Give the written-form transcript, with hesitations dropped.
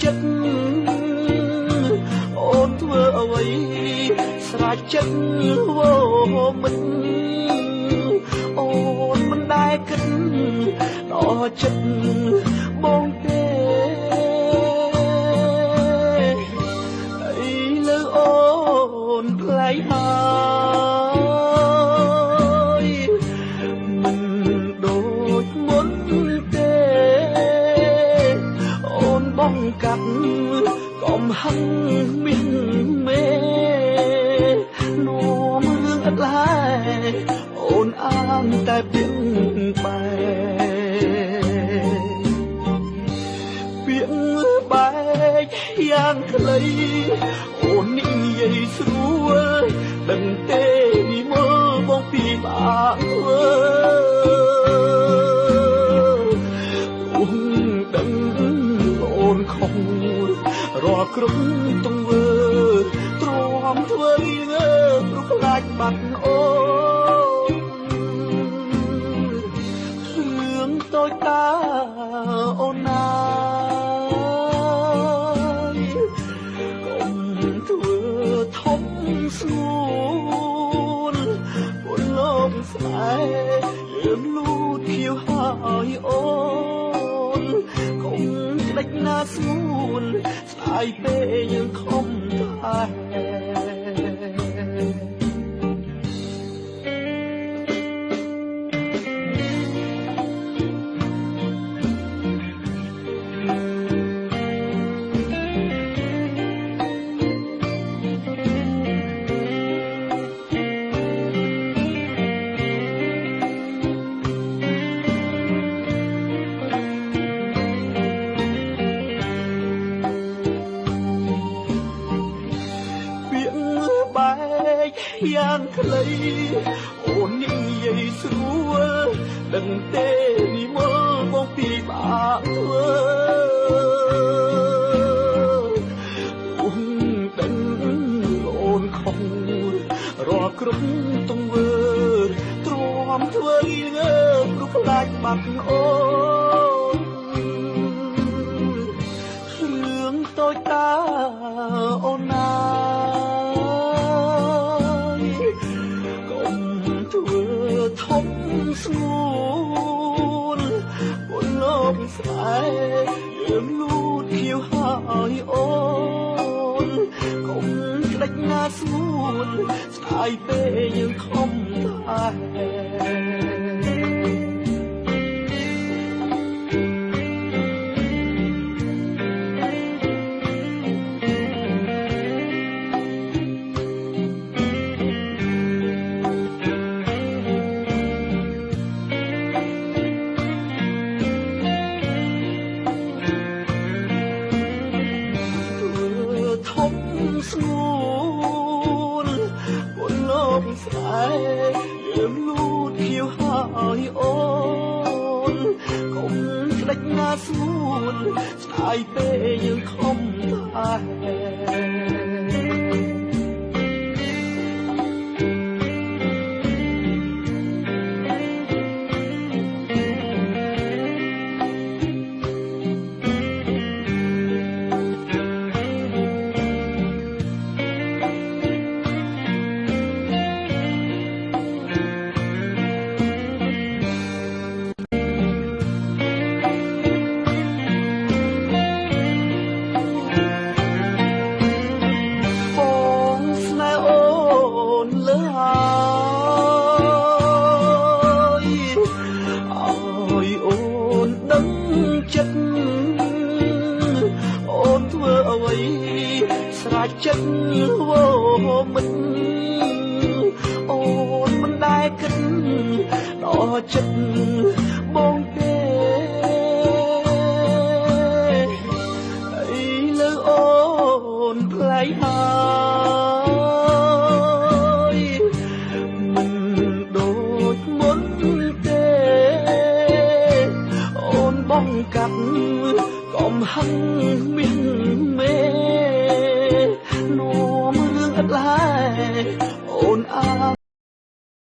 ចិត្តអូនធ្វើអ្វីស្រេចចិត្តវោមិនអូនមិនដែលគិតដល់ចិត្តបងទេអីលើអូនផ្លៃហើយមិនដូចមុនទេអូនបងកាត់កំហឹងមានមេនាំរឿងអត់ឡើយអូនអាងតែពីងបែពីងបែកយ៉ាងខ្លីអូននិយាយស្រួលដឹងទេមើលបងពីបាក់ធ្វើអូនដឹងអូនខំរាល់គ្រប់ទង្វើទ្រាំធ្វើងើព្រោះខ្លាចបាត់អូនរឿងតូចតាអូនណាកុំធ្វើធំស្នួលពលលោកស្នេហ៍យើងលូតខៀវហើយអូនកុំផ្ដាច់ណាស្ងួនស្ដាយពេលយើងខំតែយ៉ាងខ្លីអូននិយាយស្រួលដឹងទេមើលបងពីបាក់ធ្វើអូនដឹងអូនខំរាល់គ្រប់ទង្វើទ្រាំធ្វើងើព្រោះខ្លាចបាត់អូនរឿងតូចតាអូនណាធំស្ងួនពលលោកស្នេហ៍យើងលូតខៀវហើយអូនកុំផ្ដាច់ណាស្ងួនស្ដាយពេលយើងខំតែស្ងួនពលលោកស្នេហ៍យើងលូតខៀវហើយអូនកុំផ្ដាច់ណាស្ងួនស្ដាយពេលយើងខំតែស្រេចចិត្តវោមិនអូនមិនដែលគិតដល់ចិត្តបងទេអីលើអូនផ្លៃហើយមិនដូចមុនទេអូនបងកាត់កំហឹងមានមេនាំរឿងអត់ឡើយអូនអា